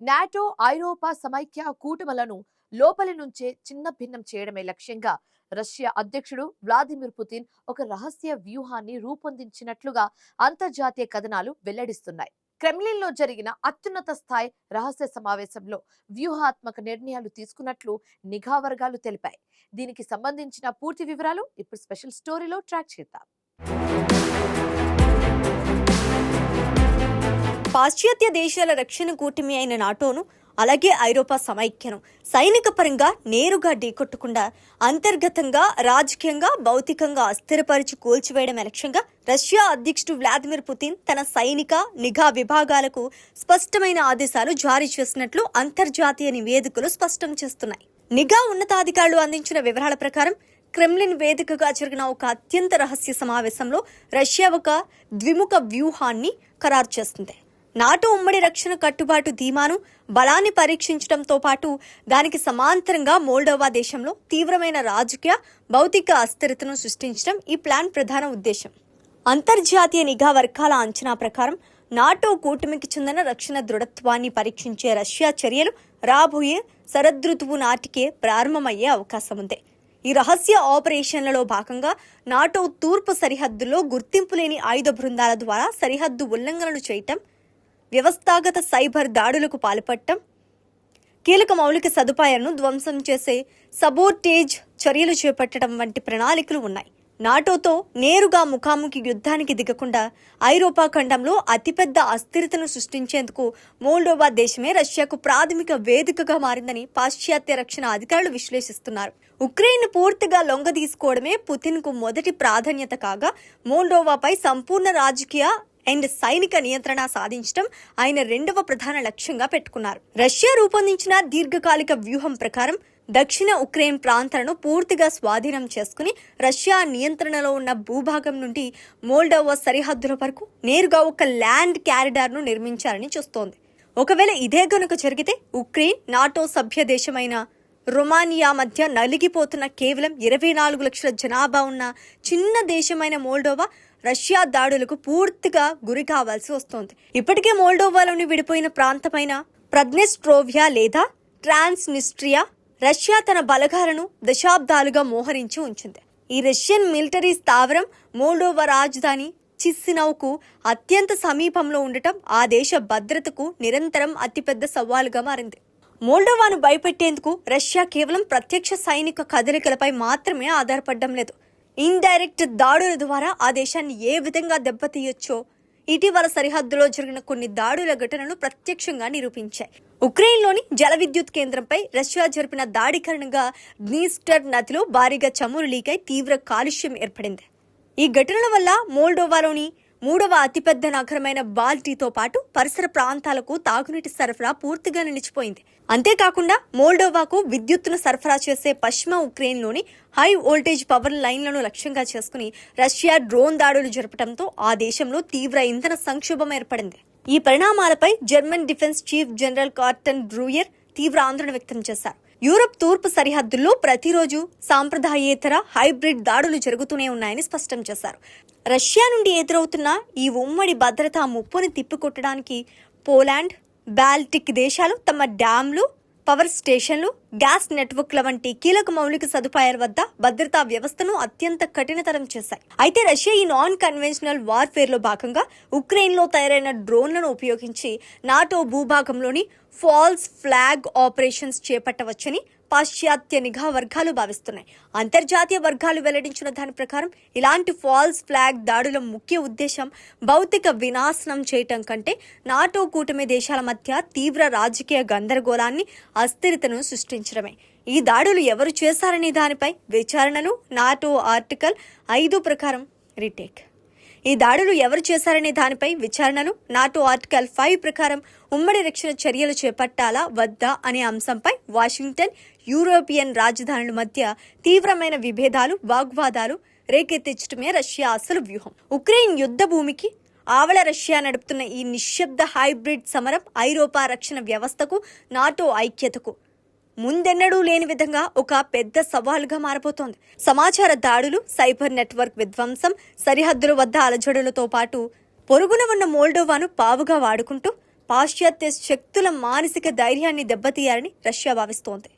NATO, ఐరోపా సమైక్య కూటములను లోపలి నుంచే చిన్నభిన్నం చేయడమే లక్ష్యంగా రష్యా అధ్యక్షుడు వ్లాదిమిర్ పుతిన్ ఒక రహస్య వ్యూహాన్ని రూపొందించినట్లుగా అంతర్జాతీయ కథనాలు వెల్లడిస్తున్నాయి. క్రెమ్లిన్లో జరిగిన అత్యున్నత స్థాయి రహస్య సమావేశంలో వ్యూహాత్మక నిర్ణయాలు తీసుకున్నట్లు నిఘా వర్గాలు తెలిపాయి. దీనికి సంబంధించిన పూర్తి వివరాలు ఇప్పుడు స్పెషల్ స్టోరీలో ట్రాక్ చేద్దాం. పాశ్చాత్య దేశాల రక్షణ కూటమి అయిన నాటోను, అలాగే ఐరోపా సమైక్యను సైనిక పరంగా నేరుగా ఢీకొట్టకుండా అంతర్గతంగా, రాజకీయంగా, భౌతికంగా అస్థిరపరిచి కూల్చివేయడం లక్ష్యంగా రష్యా అధ్యక్షుడు వ్లాదిమిర్ పుతిన్ తన సైనిక, నిఘా విభాగాలకు స్పష్టమైన ఆదేశాలు జారీ చేసినట్లు అంతర్జాతీయ నివేదికలు స్పష్టం చేస్తున్నాయి. నిఘా ఉన్నతాధికారులు అందించిన వివరాల ప్రకారం క్రెమ్లిన్ వేదికగా జరిగిన ఒక అత్యంత రహస్య సమావేశంలో రష్యా ఒక ద్విముఖ వ్యూహాన్ని ఖరారు చేస్తుంది. నాటో ఉమ్మడి రక్షణ కట్టుబాటు ధీమాను, బలాన్ని పరీక్షించడంతో పాటు దానికి సమాంతరంగా మోల్డోవా దేశంలో తీవ్రమైన రాజకీయ, భౌతిక అస్థిరతను సృష్టించడం ఈ ప్లాన్ ప్రధాన ఉద్దేశం. అంతర్జాతీయ నిఘా వర్గాల అంచనా ప్రకారం నాటో కూటమికి చెందిన రక్షణ దృఢత్వాన్ని పరీక్షించే రష్యా చర్యలు రాబోయే శరదృతువు నాటికే ప్రారంభమయ్యే అవకాశం ఉంది. ఈ రహస్య ఆపరేషన్లలో భాగంగా నాటో తూర్పు సరిహద్దుల్లో గుర్తింపు లేని ఆయుధ బృందాల ద్వారా సరిహద్దు ఉల్లంఘనలు చేయటం, వ్యవస్థాగత సైబర్ దాడులకు పాల్పడటం, కీలక మౌలిక సదుపాయాలను ధ్వంసం చేసే సబోటేజ్ చర్యలు చేపట్టడం వంటి ప్రణాళికలు ఉన్నాయి. నాటోతో నేరుగా ముఖాముఖి యుద్ధానికి దిగకుండా ఐరోపా ఖండంలో అతిపెద్ద అస్థిరతను సృష్టించేందుకు మోల్డోవా దేశమే రష్యాకు ప్రాథమిక వేదికగా మారిందని పాశ్చాత్య రక్షణ అధికారులు విశ్లేషిస్తున్నారు. ఉక్రెయిన్ పూర్తిగా లొంగదీసుకోవడమే పుతిన్కు మొదటి ప్రాధాన్యత కాగా, మోల్డోవాపై సంపూర్ణ రాజకీయ అండ్ సైనిక నియంత్రణ సాధించడం ఆయన రెండవ ప్రధాన లక్ష్యంగా పెట్టుకున్నారు. రష్యా రూపొందించిన దీర్ఘకాలిక వ్యూహం ప్రకారం దక్షిణ ఉక్రెయిన్ ప్రాంతాలను పూర్తిగా స్వాధీనం చేసుకుని రష్యా నియంత్రణలో ఉన్న భూభాగం నుండి మోల్డోవా సరిహద్దుల వరకు నేరుగా ఒక ల్యాండ్ క్యారిడార్ను నిర్మించాలని చూస్తోంది. ఒకవేళ ఇదే గనుక జరిగితే ఉక్రెయిన్ నాటో సభ్య దేశమైన రొమానియా మధ్య నలిగిపోతున్న కేవలం 24 లక్షల జనాభా ఉన్న చిన్న దేశమైన మోల్డోవా రష్యా దాడులకు పూర్తిగా గురి కావాల్సి వస్తోంది. ఇప్పటికే మోల్డోవాలోని విడిపోయిన ప్రాంతమైన ప్రద్నెస్ట్రోవియా లేదా ట్రాన్స్నిస్ట్రియా రష్యా తన బలగాలను దశాబ్దాలుగా మోహరించి ఉంచింది. ఈ రష్యన్ మిలిటరీ స్థావరం మోల్డోవా రాజధాని చిస్సినౌకు అత్యంత సమీపంలో ఉండటం ఆ దేశ భద్రతకు నిరంతరం అతిపెద్ద సవాలుగా మారింది. మోల్డోవాను భయపెట్టేందుకు రష్యా కేవలం ప్రత్యక్ష సైనిక కదలికలపై మాత్రమే ఆధారపడడం లేదు. ఇండైరెక్ట్ దాడుల ద్వారా ఆ దేశాన్ని ఏ విధంగా దెబ్బతీయొచ్చో ఇటీవల సరిహద్దులో జరిగిన కొన్ని దాడుల ఘటనలు ప్రత్యక్షంగా నిరూపించాయి. ఉక్రెయిన్లోని జల విద్యుత్ కేంద్రంపై రష్యా జరిపిన దాడి కారణంగా డ్నీస్టర్ నదిలో భారీగా చమురు లీకై తీవ్ర కాలుష్యం ఏర్పడింది. ఈ ఘటనల వల్ల మోల్డోవాలోని 3వ అతిపెద్ద నగరమైన బాల్టీతో పాటు పరిసర ప్రాంతాలకు తాగునీటి సరఫరా పూర్తిగా నిలిచిపోయింది. అంతేకాకుండా మోల్డోవాకు విద్యుత్తును సరఫరా చేసే పశ్చిమ ఉక్రెయిన్లోని హై వోల్టేజ్ పవర్ లైన్లను లక్ష్యంగా చేసుకుని రష్యా డ్రోన్ దాడులు జరపడంతో ఆ దేశంలో తీవ్ర ఇంధన సంక్షోభం ఏర్పడింది. ఈ పరిణామాలపై జర్మన్ డిఫెన్స్ చీఫ్ జనరల్ కార్టన్ బ్రూయర్ తీవ్ర ఆందోళన వ్యక్తం చేశారు. యూరప్ తూర్పు సరిహద్దుల్లో ప్రతిరోజు సాంప్రదాయేతర హైబ్రిడ్ దాడులు జరుగుతూనే ఉన్నాయని స్పష్టం చేశారు. రష్యా నుండి ఎదురవుతున్న ఈ ఉమ్మడి భద్రతా ముప్పుని తిప్పికొట్టడానికి పోలాండ్, బాల్టిక్ దేశాలు తమ డ్యాంలు, పవర్ స్టేషన్లు, గ్యాస్ నెట్వర్క్ల వంటి కీలక మౌలిక సదుపాయాల వద్ద భద్రతా వ్యవస్థను అత్యంత కఠినతరం చేశాయి. అయితే రష్యా ఈ నాన్ కన్వెన్షనల్ వార్ఫేర్లో భాగంగా ఉక్రెయిన్లో తయారైన డ్రోన్లను ఉపయోగించి నాటో భూభాగంలోని ఫాల్స్ ఫ్లాగ్ ఆపరేషన్స్ చేపట్టవచ్చని పాశ్చాత్య నిఘా వర్గాలు భావిస్తున్నాయి. అంతర్జాతీయ వర్గాలు వెల్లడించిన దాని ప్రకారం ఇలాంటి ఫాల్స్ ఫ్లాగ్ దాడుల ముఖ్య ఉద్దేశం భౌతిక వినాశనం చేయటం కంటే నాటో కూటమి దేశాల మధ్య తీవ్ర రాజకీయ గందరగోళాన్ని, అస్థిరతను సృష్టించడమే. ఈ దాడులు ఎవరు చేశారనే దానిపై విచారణలు నాటో ఆర్టికల్ 5 ప్రకారం రీటేక్. ఈ దాడులు ఎవరు చేశారనే దానిపై విచారణలు నాటో ఆర్టికల్ 5 ప్రకారం ఉమ్మడి రక్షణ చర్యలు చేపట్టాలా వద్దా అనే అంశంపై వాషింగ్టన్, యూరోపియన్ రాజధానుల మధ్య తీవ్రమైన విభేదాలు, వాగ్వాదాలు రేకెత్తించడమే రష్యా అసలు వ్యూహం. ఉక్రెయిన్ యుద్ధ భూమికి ఆవల రష్యా నడుపుతున్న ఈ నిశ్శబ్ద హైబ్రిడ్ సమరం ఐరోపా రక్షణ వ్యవస్థకు, నాటో ఐక్యతకు ముందెన్నడూ లేని విధంగా ఒక పెద్ద సవాలుగా మారబోతోంది. సమాచార దాడులు, సైబర్ నెట్వర్క్ విధ్వంసం, సరిహద్దుల వద్ద అలజడులతో పాటు పొరుగున ఉన్న మోల్డోవాను పావుగా వాడుకుంటూ పాశ్చాత్య శక్తుల మానసిక ధైర్యాన్ని దెబ్బతీయాలని రష్యా భావిస్తోంది.